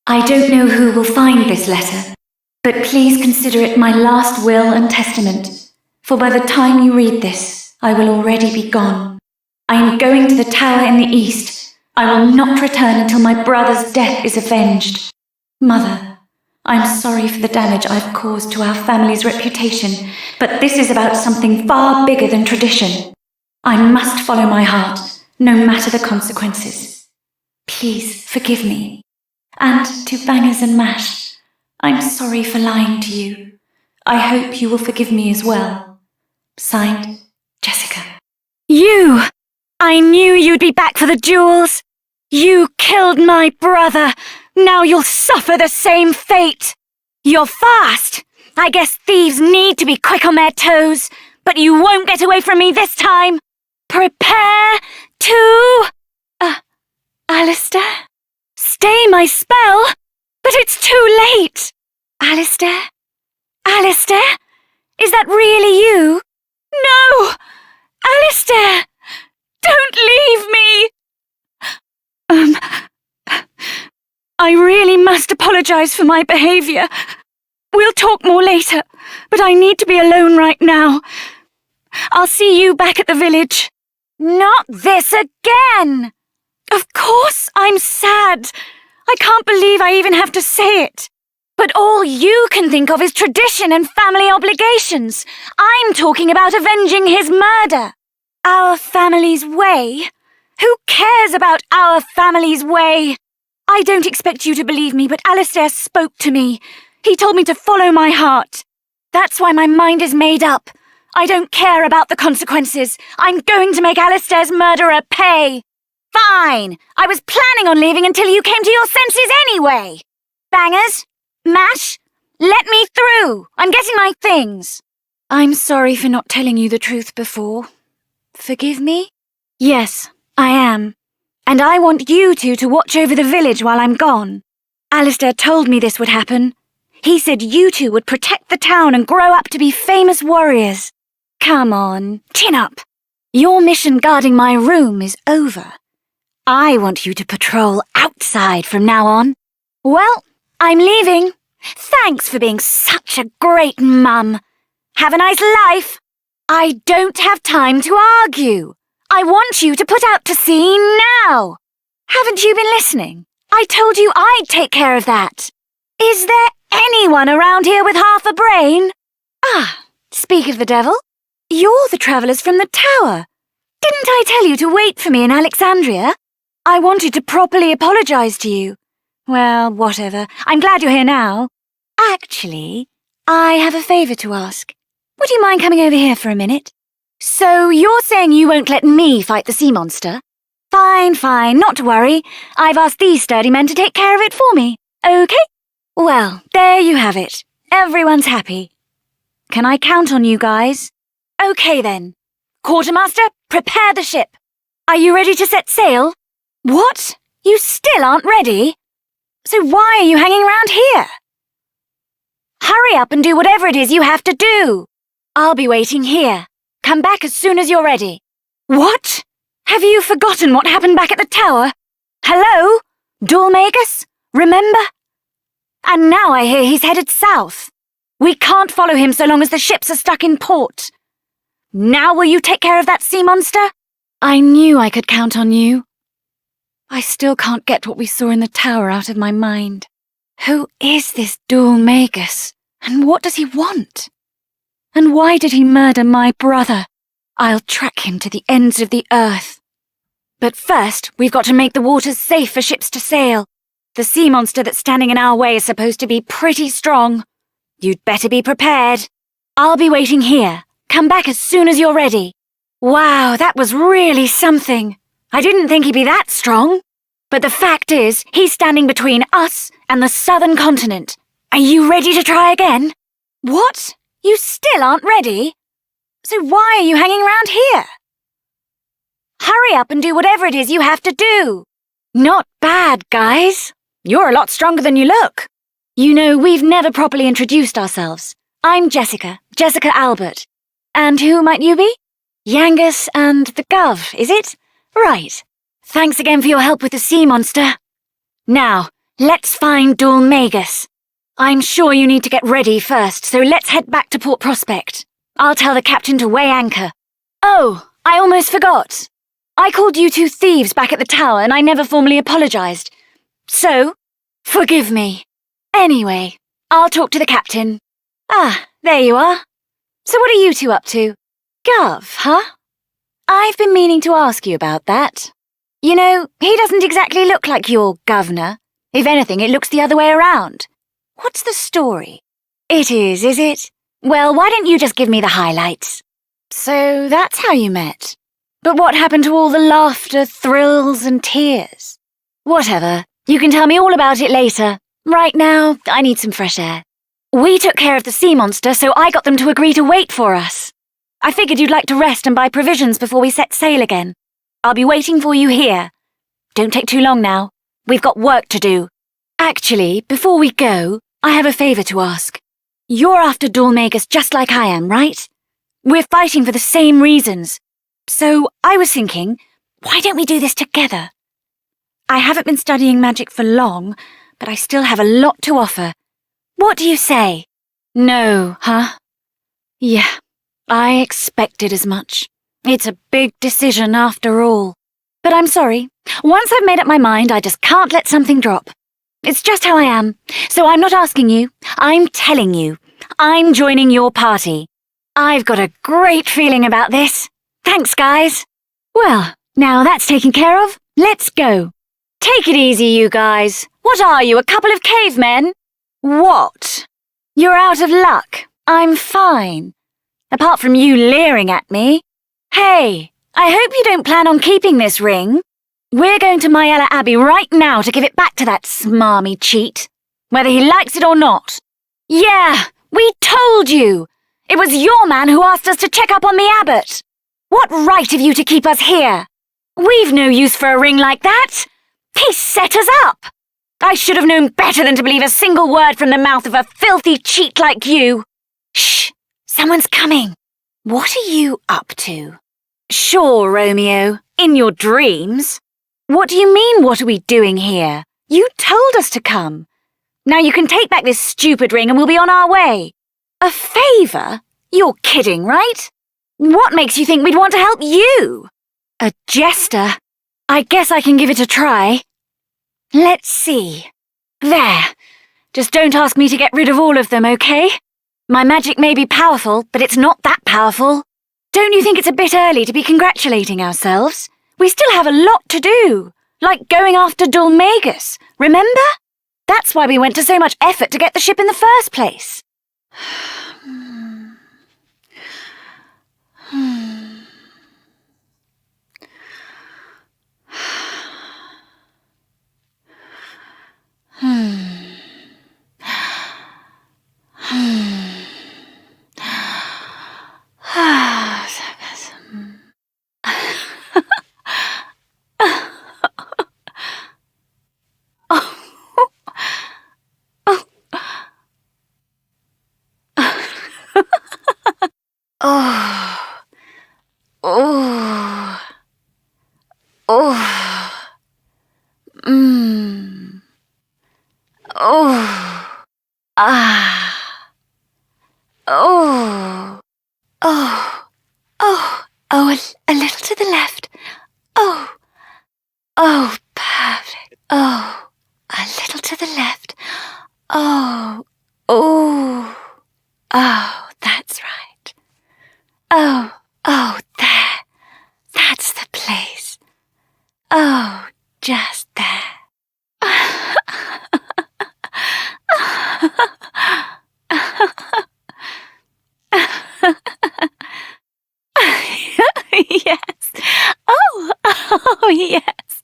I don't know who will find this letter, but please consider it my last will and testament, for by the time you read this, I will already be gone. I am going to the tower in the east. I will not return until my brother's death is avenged. Mother, I'm sorry for the damage I've caused to our family's reputation, but this is about something far bigger than tradition. I must follow my heart, no matter the consequences. Please forgive me. And to Bangers and Mash, I'm sorry for lying to you. I hope you will forgive me as well. Signed, Jessica. You! I knew you'd be back for the jewels. You killed my brother. Now you'll suffer the same fate. You're fast. I guess thieves need to be quick on their toes, but you won't get away from me this time. Prepare to... Alistair? Stay my spell? But it's too late. Alistair? Alistair? Is that really you? No! Alistair! Don't leave me! I really must apologize for my behavior. We'll talk more later, but I need to be alone right now. I'll see you back at the village. Not this again! Of course I'm sad. I can't believe I even have to say it. But all you can think of is tradition and family obligations. I'm talking about avenging his murder. Our family's way? Who cares about our family's way? I don't expect you to believe me, but Alistair spoke to me. He told me to follow my heart. That's why my mind is made up. I don't care about the consequences. I'm going to make Alistair's murderer pay. Fine! I was planning on leaving until you came to your senses anyway! Bangers? Mash? Let me through! I'm getting my things! I'm sorry for not telling you the truth before. Forgive me? Yes, I am. And I want you two to watch over the village while I'm gone. Alistair told me this would happen. He said you two would protect the town and grow up to be famous warriors. Come on, chin up. Your mission guarding my room is over. I want you to patrol outside from now on. Well, I'm leaving. Thanks for being such a great mum. Have a nice life. I don't have time to argue. I want you to put out to sea now. Haven't you been listening? I told you I'd take care of that. Is there anyone around here with half a brain? Speak of the devil. You're the travellers from the tower. Didn't I tell you to wait for me in Alexandria? I wanted to properly apologise to you. Well, whatever. I'm glad you're here now. Actually, I have a favour to ask. Would you mind coming over here for a minute? So you're saying you won't let me fight the sea monster? Fine, not to worry. I've asked these sturdy men to take care of it for me. Okay? Well, there you have it. Everyone's happy. Can I count on you guys? Okay then. Quartermaster, prepare the ship. Are you ready to set sail? What? You still aren't ready? So why are you hanging around here? Hurry up and do whatever it is you have to do. I'll be waiting here. Come back as soon as you're ready. What? Have you forgotten what happened back at the tower? Hello? Dulmagus? Remember? And now I hear he's headed south. We can't follow him so long as the ships are stuck in port. Now will you take care of that sea monster? I knew I could count on you. I still can't get what we saw in the tower out of my mind. Who is this Dulmagus? And what does he want? And why did he murder my brother? I'll track him to the ends of the earth. But first, we've got to make the waters safe for ships to sail. The sea monster that's standing in our way is supposed to be pretty strong. You'd better be prepared. I'll be waiting here. Come back as soon as you're ready. Wow, that was really something. I didn't think he'd be that strong. But the fact is, he's standing between us and the southern continent. Are you ready to try again? What? You still aren't ready? So why are you hanging around here? Hurry up and do whatever it is you have to do. Not bad, guys. You're a lot stronger than you look. You know, we've never properly introduced ourselves. I'm Jessica Albert. And who might you be? Yangus and the Gov, is it? Right. Thanks again for your help with the sea monster. Now, Let's find Dulmagus. I'm sure you need to get ready first, so let's head back to Port Prospect. I'll tell the captain to weigh anchor. Oh, I almost forgot. I called you two thieves back at the tower and I never formally apologized. So, forgive me. Anyway, I'll talk to the captain. Ah, there you are. So what are you two up to? Gov, huh? I've been meaning to ask you about that. You know, he doesn't exactly look like your governor. If anything, it looks the other way around. What's the story? It is it? Well, why don't you just give me the highlights? So that's how you met. But what happened to all the laughter, thrills, and tears? Whatever. You can tell me all about it later. Right now, I need some fresh air. We took care of the sea monster, so I got them to agree to wait for us. I figured you'd like to rest and buy provisions before we set sail again. I'll be waiting for you here. Don't take too long now. We've got work to do. Actually, before we go, I have a favour to ask. You're after Dulmagus just like I am, right? We're fighting for the same reasons. So I was thinking, why don't we do this together? I haven't been studying magic for long, but I still have a lot to offer. What do you say? No, huh? Yeah, I expected as much. It's a big decision after all. But I'm sorry. Once I've made up my mind, I just can't let something drop. It's just how I am. So I'm not asking you. I'm telling you. I'm joining your party. I've got a great feeling about this. Thanks, guys. Well, now that's taken care of, let's go. Take it easy, you guys. What are you, a couple of cavemen? What? You're out of luck. I'm fine. Apart from you leering at me. Hey, I hope you don't plan on keeping this ring. We're going to Myella Abbey right now to give it back to that smarmy cheat, whether he likes it or not. Yeah, we told you. It was your man who asked us to check up on the abbot. What right have you to keep us here? We've no use for a ring like that. He set us up. I should have known better than to believe a single word from the mouth of a filthy cheat like you. Shh, someone's coming. What are you up to? Sure, Romeo, in your dreams. What do you mean, what are we doing here? You told us to come. Now you can take back this stupid ring and we'll be on our way. A favour? You're kidding, right? What makes you think we'd want to help you? A jester? I guess I can give it a try. Let's see. There. Just don't ask me to get rid of all of them, okay? My magic may be powerful, but it's not that powerful. Don't you think it's a bit early to be congratulating ourselves? We still have a lot to do, like going after Dulmagus, remember? That's why we went to so much effort to get the ship in the first place. A little to the left. Oh, perfect. Oh, a little to the left. Oh, that's right. Oh, there. That's the place. Oh, just there. Yes. Oh, yes.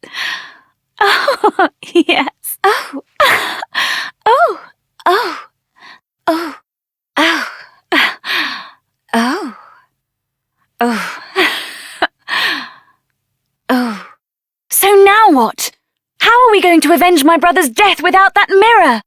Oh, yes. Oh, oh, oh, oh, oh, oh, oh, oh. So now what? How are we going to avenge my brother's death without that mirror?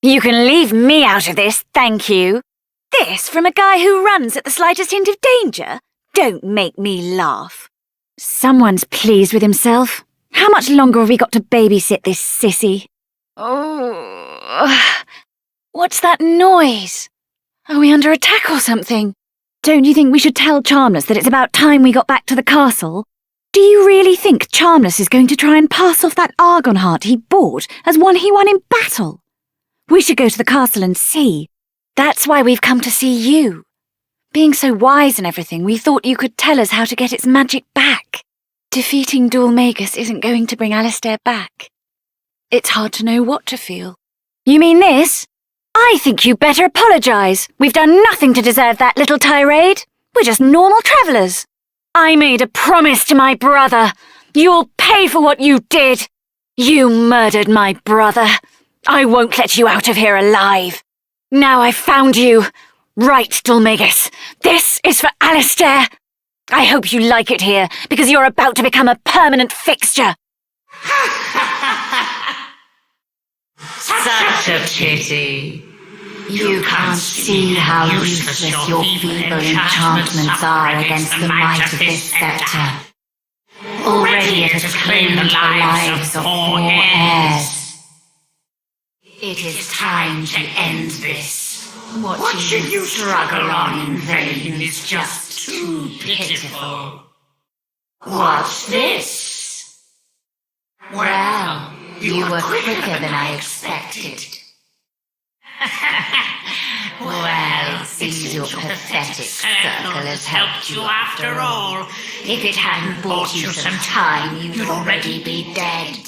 You can leave me out of this, thank you. This from a guy who runs at the slightest hint of danger? Don't make me laugh. Someone's pleased with himself. How much longer have we got to babysit this sissy? Oh, what's that noise? Are we under attack or something? Don't you think we should tell Charmless that it's about time we got back to the castle? Do you really think Charmless is going to try and pass off that Argon heart he bought as one he won in battle? We should go to the castle and see. That's why we've come to see you. Being so wise and everything, we thought you could tell us how to get its magic back. Defeating Dulmagus isn't going to bring Alistair back. It's hard to know what to feel. You mean this? I think you better apologise. We've done nothing to deserve that little tirade. We're just normal travellers. I made a promise to my brother. You'll pay for what you did. You murdered my brother. I won't let you out of here alive. Now I've found you. Right, Dulmagus. This is for Alistair. I hope you like it here, because you're about to become a permanent fixture. Such a pity. You can't see how useless your feeble enchantments are against the might of this sceptre. Already it has claimed the lives of 4 heirs. It is time to end this. Watching you struggle on in vain is just too pitiful. What's this? Well, you were quicker than I expected. Well, it seems your pathetic circle has helped you after all. If it hadn't bought you some time, you'd already be dead.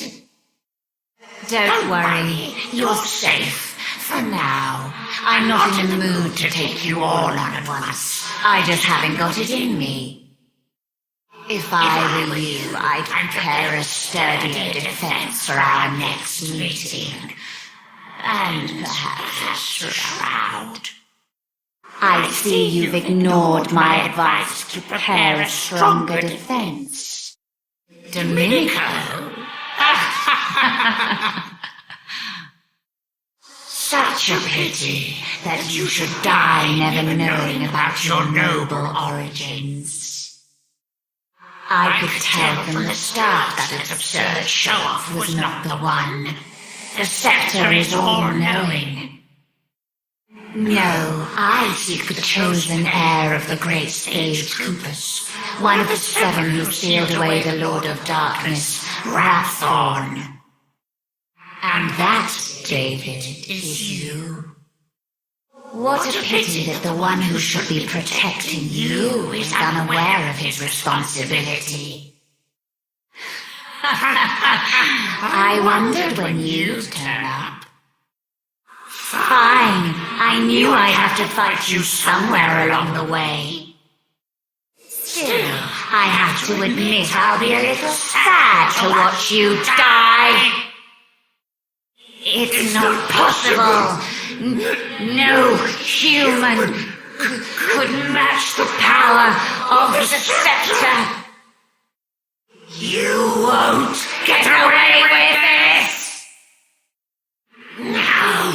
Don't worry, you're safe. For now, I'm not in the mood to take you all on at once. I just haven't got it in me. If I were you, I'd prepare a sturdier defense for our next meeting. And perhaps a shroud. I see you've ignored my advice to prepare a stronger defense. Domenico? Such a pity that you should die never knowing about your noble origins. I could tell from the start that this absurd show-off was not the one. The sceptre is all-knowing. No, I seek the chosen heir of the great sage Kupus, one of the 7 who sealed away the Lord of Darkness, Wraththorn. And that, David, is you. What a pity that the one who should be protecting you is unaware of his responsibility. I wondered when you'd turn up. Fine, I knew I'd have to fight you somewhere along the way. Still, I have to admit I'll be a little sad to watch you die. It's not possible. No human could match the power of the sceptre. You won't get away with this! Now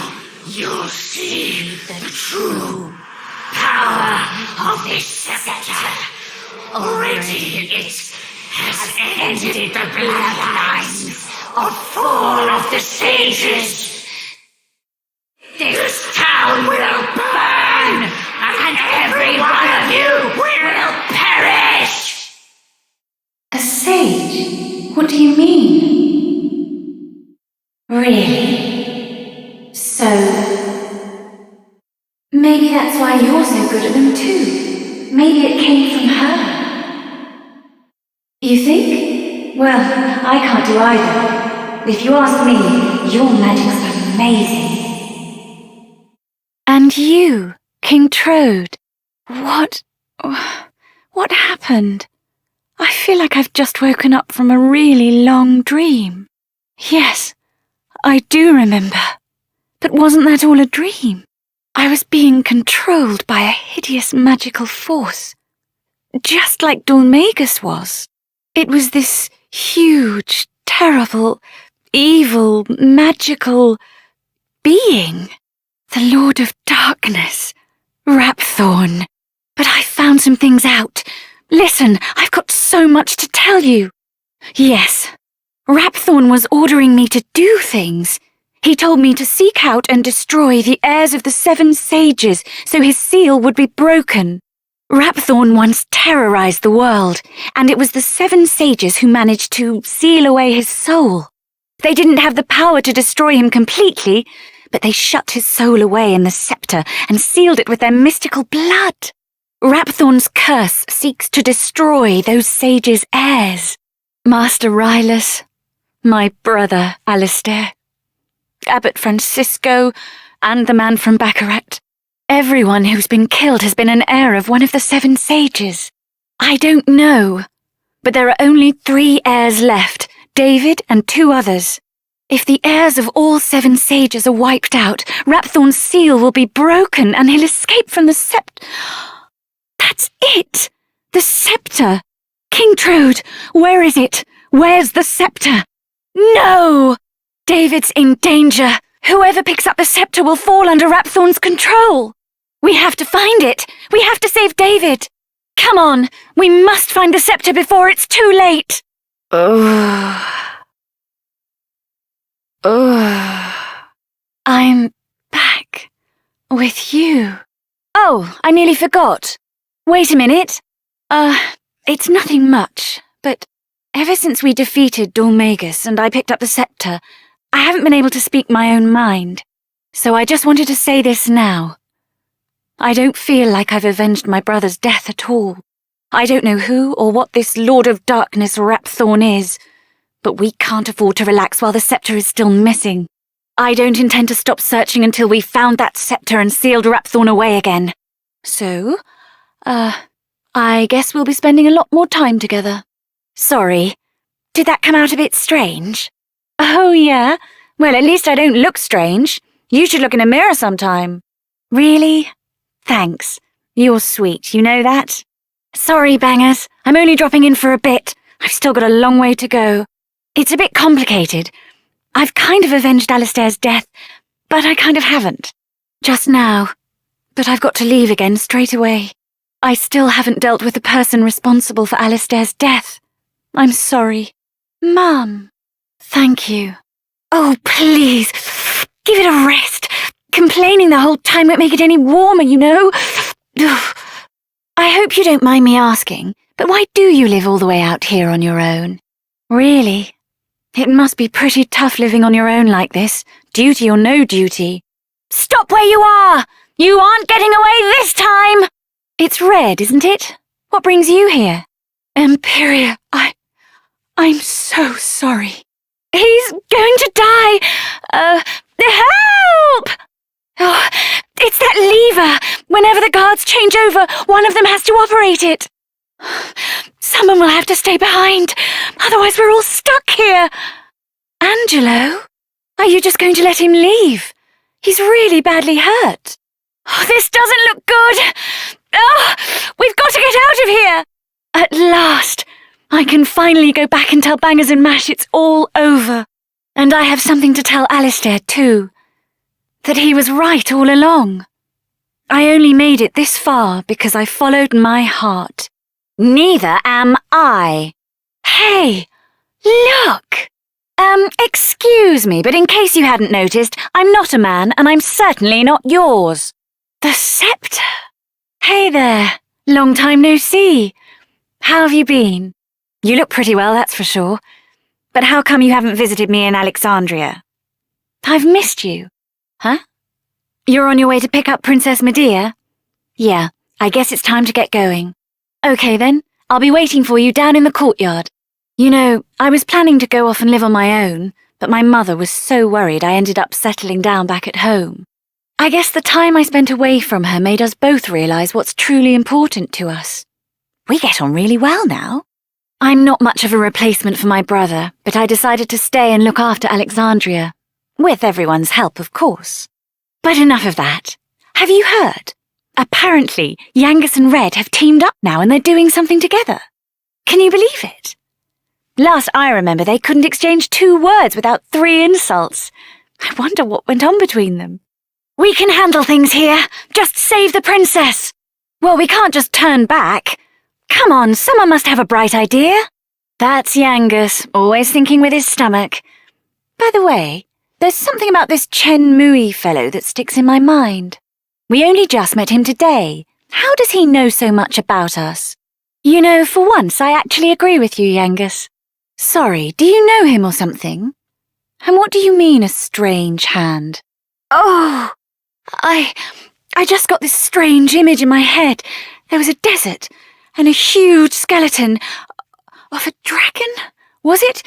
you'll see the true power of this sceptre. Already it has ended the bloodlines of 4 of the sages. This town will burn, and every one of you will perish! A sage? What do you mean? Really? So... maybe that's why you're so good at them too. Maybe it came from her. You think? Well, I can't do either. If you ask me, your magic's amazing. And you, King Trode, what happened? I feel like I've just woken up from a really long dream. Yes, I do remember. But wasn't that all a dream? I was being controlled by a hideous magical force, just like Dulmagus was. It was this huge, terrible, evil, magical being. The Lord of Darkness, Wraththorn. But I found some things out. Listen, I've got so much to tell you. Yes, Wraththorn was ordering me to do things. He told me to seek out and destroy the heirs of the 7 sages so his seal would be broken. Rapthorn once terrorized the world, and it was the 7 sages who managed to seal away his soul. They didn't have the power to destroy him completely, but they shut his soul away in the scepter and sealed it with their mystical blood. Rapthorn's curse seeks to destroy those sages' heirs. Master Rylus, my brother Alistair, Abbot Francisco, and the man from Baccarat. Everyone who's been killed has been an heir of one of the 7 sages. I don't know, but there are only 3 heirs left, David and 2 others. If the heirs of all 7 sages are wiped out, Rapthorn's seal will be broken and he'll escape from the scepter. That's it! The scepter! King Trode, where is it? Where's the scepter? No! David's in danger. Whoever picks up the scepter will fall under Rapthorn's control. We have to find it. We have to save David. Come on, we must find the scepter before it's too late. I'm back with you. Oh, I nearly forgot. Wait a minute. It's nothing much, but ever since we defeated Dormagus and I picked up the scepter, I haven't been able to speak my own mind. So I just wanted to say this now. I don't feel like I've avenged my brother's death at all. I don't know who or what this Lord of Darkness Rapthorn is, but we can't afford to relax while the scepter is still missing. I don't intend to stop searching until we've found that scepter and sealed Rapthorn away again. So, I guess we'll be spending a lot more time together. Sorry, did that come out a bit strange? Oh, yeah? Well, at least I don't look strange. You should look in a mirror sometime. Really? Thanks. You're sweet, you know that? Sorry, bangers. I'm only dropping in for a bit. I've still got a long way to go. It's a bit complicated. I've kind of avenged Alistair's death, but I kind of haven't. Just now. But I've got to leave again straight away. I still haven't dealt with the person responsible for Alistair's death. I'm sorry. Mum. Thank you. Oh, please. Give it a rest. Complaining the whole time won't make it any warmer, you know. I hope you don't mind me asking, but why do you live all the way out here on your own? Really? It must be pretty tough living on your own like this, duty or no duty. Stop where you are! You aren't getting away this time! It's Red, isn't it? What brings you here? Imperia, I'm so sorry. He's going to die! Help! Oh, it's that lever! Whenever the guards change over, one of them has to operate it. Someone will have to stay behind, otherwise we're all stuck here. Angelo? Are you just going to let him leave? He's really badly hurt. Oh, this doesn't look good. Oh, we've got to get out of here. At last, I can finally go back and tell Bangers and Mash it's all over. And I have something to tell Alistair too. That he was right all along. I only made it this far because I followed my heart. Neither am I. Hey, look! Excuse me, but in case you hadn't noticed, I'm not a man and I'm certainly not yours. The scepter. Hey there, long time no see. How have you been? You look pretty well, that's for sure. But how come you haven't visited me in Alexandria? I've missed you. Huh? You're on your way to pick up Princess Medea? Yeah, I guess it's time to get going. Okay then, I'll be waiting for you down in the courtyard. You know, I was planning to go off and live on my own, but my mother was so worried I ended up settling down back at home. I guess the time I spent away from her made us both realize what's truly important to us. We get on really well now. I'm not much of a replacement for my brother, but I decided to stay and look after Alexandria. With everyone's help, of course. But enough of that. Have you heard? Apparently, Yangus and Red have teamed up now and they're doing something together. Can you believe it? Last I remember, they couldn't exchange 2 words without 3 insults. I wonder what went on between them. We can handle things here. Just save the princess. Well, we can't just turn back. Come on, someone must have a bright idea. That's Yangus, always thinking with his stomach. By the way, There's something about this Chen Mui fellow that sticks in my mind. We only just met him today. How does he know so much about us? You know, for once I actually agree with you, Yangus. Sorry, do you know him or something? And what do you mean, a strange hand? Oh, I just got this strange image in my head. There was a desert and a huge skeleton of a dragon, was it?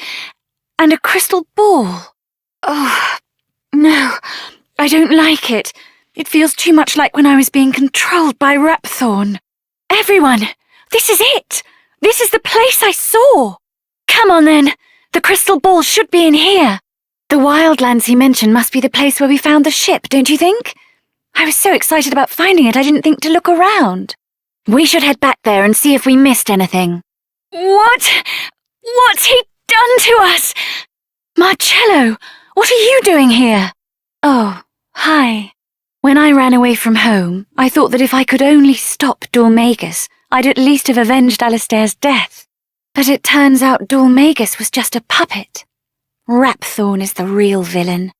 And a crystal ball. Oh, no, I don't like it. It feels too much like when I was being controlled by Rapthorn. Everyone, this is it. This is the place I saw. Come on then. The crystal ball should be in here. The wildlands he mentioned must be the place where we found the ship, don't you think? I was so excited about finding it I didn't think to look around. We should head back there and see if we missed anything. What's he done to us? Marcello, what are you doing here? Oh, hi. When I ran away from home, I thought that if I could only stop Dormagus, I'd at least have avenged Alistair's death. But it turns out Dormagus was just a puppet. Rapthorn is the real villain.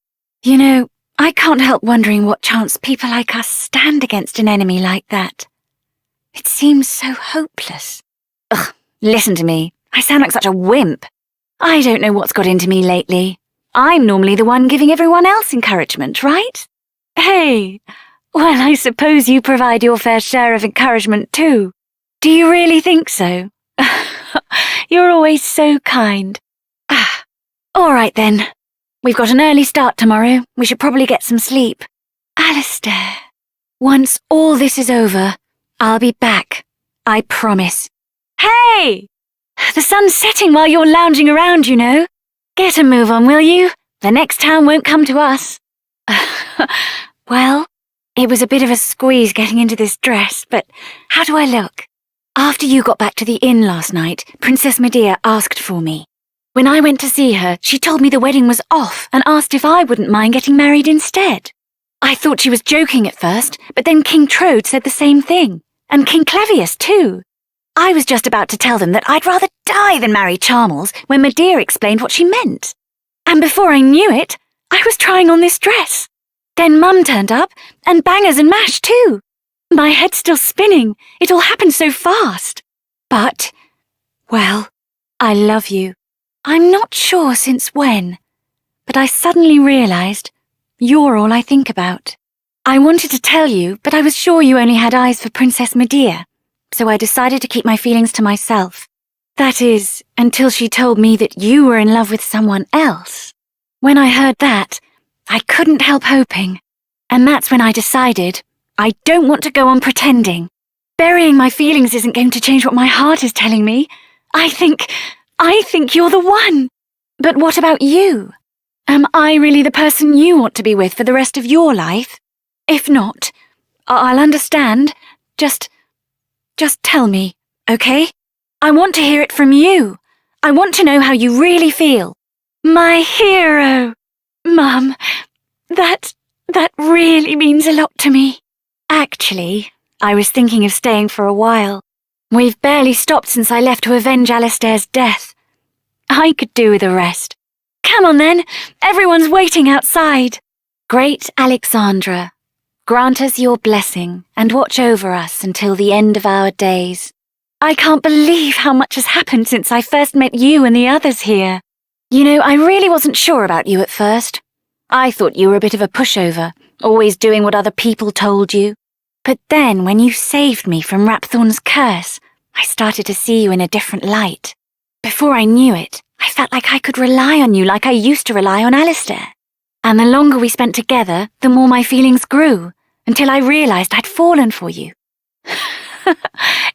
You know, I can't help wondering what chance people like us stand against an enemy like that. It seems so hopeless. Ugh, listen to me. I sound like such a wimp. I don't know what's got into me lately. I'm normally the one giving everyone else encouragement, right? Hey, well, I suppose you provide your fair share of encouragement too. Do you really think so? You're always so kind. All right then. We've got an early start tomorrow. We should probably get some sleep. Alistair, once all this is over, I'll be back. I promise. Hey! The sun's setting while you're lounging around, you know. Get a move on, will you? The next town won't come to us. Well, it was a bit of a squeeze getting into this dress, but how do I look? After you got back to the inn last night, Princess Medea asked for me. When I went to see her, she told me the wedding was off and asked if I wouldn't mind getting married instead. I thought she was joking at first, but then King Trode said the same thing, and King Clavius too. I was just about to tell them that I'd rather die than marry Charmles when Medea explained what she meant. And before I knew it, I was trying on this dress. Then Mum turned up, and Bangers and Mash too. My head's still spinning. It all happened so fast. But, well, I love you. I'm not sure since when, but I suddenly realized you're all I think about. I wanted to tell you, but I was sure you only had eyes for Princess Medea, so I decided to keep my feelings to myself. That is, until she told me that you were in love with someone else. When I heard that, I couldn't help hoping. And that's when I decided I don't want to go on pretending. Burying my feelings isn't going to change what my heart is telling me. I think you're the one. But what about you? Am I really the person you want to be with for the rest of your life? If not, I'll understand. Just tell me, okay? I want to hear it from you. I want to know how you really feel. My hero! Mum, that really means a lot to me. Actually, I was thinking of staying for a while. We've barely stopped since I left to avenge Alistair's death. I could do with a rest. Come on then, everyone's waiting outside. Great Alexandra, grant us your blessing and watch over us until the end of our days. I can't believe how much has happened since I first met you and the others here. You know, I really wasn't sure about you at first. I thought you were a bit of a pushover, always doing what other people told you. But then, when you saved me from Rapthorn's curse, I started to see you in a different light. Before I knew it, I felt like I could rely on you like I used to rely on Alistair. And the longer we spent together, the more my feelings grew, until I realized I'd fallen for you.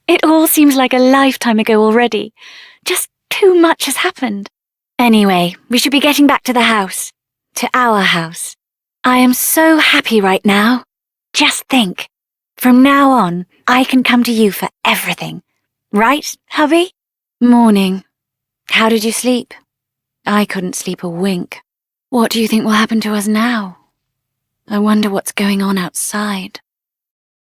It all seems like a lifetime ago already. Just too much has happened. Anyway, we should be getting back to the house. To our house. I am so happy right now. Just think. From now on, I can come to you for everything. Right, hubby? Morning. How did you sleep? I couldn't sleep a wink. What do you think will happen to us now? I wonder what's going on outside.